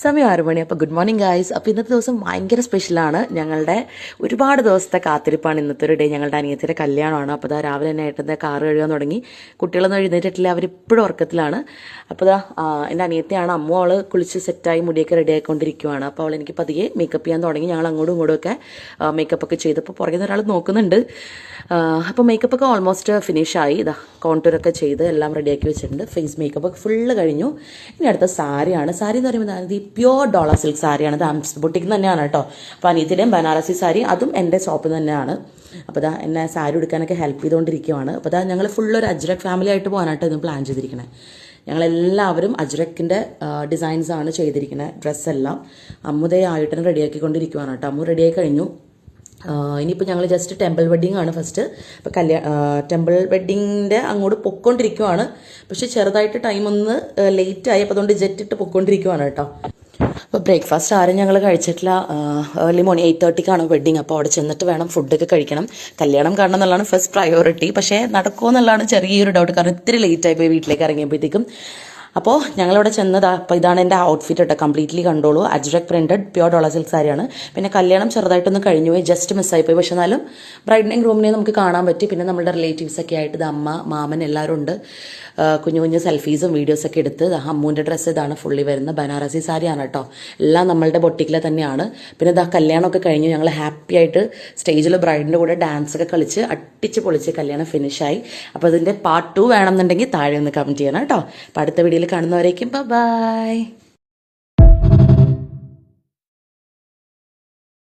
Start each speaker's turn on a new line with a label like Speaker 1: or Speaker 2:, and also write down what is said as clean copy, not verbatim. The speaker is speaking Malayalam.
Speaker 1: സമയം 6 മണി. അപ്പോൾ ഗുഡ് മോർണിംഗ് ഗായ്സ്. അപ്പോൾ ഇന്നത്തെ ദിവസം ഭയങ്കര സ്പെഷ്യലാണ്. ഞങ്ങളുടെ ഒരുപാട് ദിവസത്തെ കാത്തിരിപ്പാണ് ഇന്നത്തെ ഒരു ഡേ. ഞങ്ങളുടെ അനിയത്തിയുടെ കല്യാണമാണ്. അപ്പോൾ ഇതാ രാവിലെ തന്നെ ഏട്ടൻ്റെ കാറ് കഴുകാൻ തുടങ്ങി. കുട്ടികളൊന്നും എഴുന്നേറ്റിട്ടില്ല, അവരിപ്പോഴും ഉറക്കത്തിലാണ്. അപ്പോൾ ഇതാ എൻ്റെ അനിയത്തിയാണ്. അമ്മ അവൾ കുളിച്ച് സെറ്റായി മുടിയൊക്കെ റെഡി ആയിക്കൊണ്ടിരിക്കുവാണ്. അപ്പോൾ അവൾ എനിക്ക് പതിയെ മേക്കപ്പ് ചെയ്യാൻ തുടങ്ങി. ഞങ്ങൾ അങ്ങോട്ടും ഇങ്ങോട്ടും ഒക്കെ മേക്കപ്പൊക്കെ ചെയ്തപ്പോൾ പുറകെ നിന്ന് ഒരാൾ നോക്കുന്നുണ്ട്. അപ്പോൾ മേക്കപ്പൊക്കെ ഓൾമോസ്റ്റ് ഫിനിഷായി. ഇതാ കോൺടൂറൊക്കെ ചെയ്ത് എല്ലാം റെഡിയാക്കി വെച്ചിട്ടുണ്ട്. ഫേസ് മേക്കപ്പൊക്കെ ഫുള്ള് കഴിഞ്ഞു. ഇനി അടുത്ത സാരിയാണ്. സാരി എന്ന് പറയുമ്പോൾ പ്യോർ ഡോളർ സിൽക്ക് സാരിയാണ്. ഇത് ആംസ് ബുട്ടിക്ക് തന്നെയാണ് കേട്ടോ. അപ്പോൾ അനിയത്തിൻ്റെയും ബനാറസി സാരി അതും എൻ്റെ ഷോപ്പിൽ തന്നെയാണ്. അപ്പോൾ ഇതാ എന്നെ സാരി എടുക്കാനൊക്കെ ഹെൽപ്പ് ചെയ്തുകൊണ്ടിരിക്കുകയാണ്. അപ്പോൾ ഇതാ ഞങ്ങൾ ഫുള്ളൊരു അജ്രക് ഫാമിലി ആയിട്ട് പോകാനായിട്ട് ഇന്ന് പ്ലാൻ ചെയ്തിരിക്കണേ. ഞങ്ങളെല്ലാവരും അജ്രക്കിൻ്റെ ഡിസൈൻസാണ് ചെയ്തിരിക്കുന്നത്. ഡ്രസ്സെല്ലാം അമ്മുദയായിട്ട് റെഡിയാക്കിക്കൊണ്ടിരിക്കുകയാണ് കേട്ടോ. അമ്മു റെഡിയായി കഴിഞ്ഞു. ഇനിയിപ്പോൾ ഞങ്ങൾ ജസ്റ്റ് ടെമ്പിൾ വെഡ്ഡിങ് ആണ് ഫസ്റ്റ്. അപ്പോൾ ടെമ്പിൾ വെഡ്ഡിങ്ങിൻ്റെ അങ്ങോട്ട് പൊയ്ക്കൊണ്ടിരിക്കുവാണ്. പക്ഷേ ചെറുതായിട്ട് ടൈം ഒന്ന് ലേറ്റായി. അപ്പോൾ അതുകൊണ്ട് ജെറ്റ് ഇട്ട് പൊയ്ക്കൊണ്ടിരിക്കുവാണ് കേട്ടോ. അപ്പോൾ ബ്രേക്ക്ഫാസ്റ്റ് ആരും ഞങ്ങൾ കഴിച്ചിട്ടില്ല. ഏർലി മോർണിംഗ് 8:30ക്കാണ് വെഡ്ഡിങ്. അപ്പോൾ അവിടെ ചെന്നിട്ട് വേണം ഫുഡൊക്കെ കഴിക്കണം. കല്യാണം കാണണം എന്നുള്ളതാണ് ഫസ്റ്റ് പ്രയോറിറ്റി. പക്ഷേ നടക്കുമോ എന്നുള്ളതാണ് ചെറിയൊരു ഡൗട്ട്. കാരണം ഇത്തിരി ലേറ്റായി പോയി വീട്ടിലേക്ക് ഇറങ്ങിയപ്പോഴത്തേക്കും. അപ്പോൾ ഞങ്ങളിവിടെ ചെന്നതാ. അപ്പോൾ ഇതാണ് എൻ്റെ ഔട്ട്ഫിറ്റ് കേട്ടോ. കംപ്ലീറ്റ്ലി കണ്ടോളൂ. Ajrak printed pure dollar silk സാരിയാണ്. പിന്നെ കല്യാണം ചെറുതായിട്ടൊന്ന് കഴിഞ്ഞു പോയി, ജസ്റ്റ് മിസ്സായിപ്പോയി. പക്ഷെ എന്നാലും ബ്രൈഡിനെയും ഗ്രൂമിനെയും നമുക്ക് കാണാൻ പറ്റി. പിന്നെ നമ്മളുടെ റിലേറ്റീവ്സൊക്കെ ആയിട്ട് ഇത് അമ്മ, മാമൻ എല്ലാവരും ഉണ്ട്. കുഞ്ഞു കുഞ്ഞു സെൽഫീസും വീഡിയോസൊക്കെ എടുത്ത്. അമ്മൂൻ്റെ ഡ്രസ്സ് ഇതാണ് ഫുള്ളി വരുന്ന ബനാറസി സാരിയാണ് കേട്ടോ. എല്ലാം നമ്മളുടെ ബൊട്ടിക്കിലെ തന്നെയാണ്. പിന്നെ ഇതാ കല്യാണമൊക്കെ കഴിഞ്ഞു. ഞങ്ങൾ ഹാപ്പി ആയിട്ട് സ്റ്റേജിൽ ബ്രൈഡിൻ്റെ കൂടെ ഡാൻസൊക്കെ കളിച്ച് അട്ടിച്ച് പൊളിച്ച് കല്യാണം ഫിനിഷായി. അപ്പോൾ അതിൻ്റെ പാർട്ട് 2 വേണമെന്നുണ്ടെങ്കിൽ താഴെ ഒന്ന് കമൻറ്റ് ചെയ്യണം കേട്ടോ. അപ്പോൾ അടുത്ത വീഡിയോയിൽ കാണുന്നവരേക്കും ബൈ.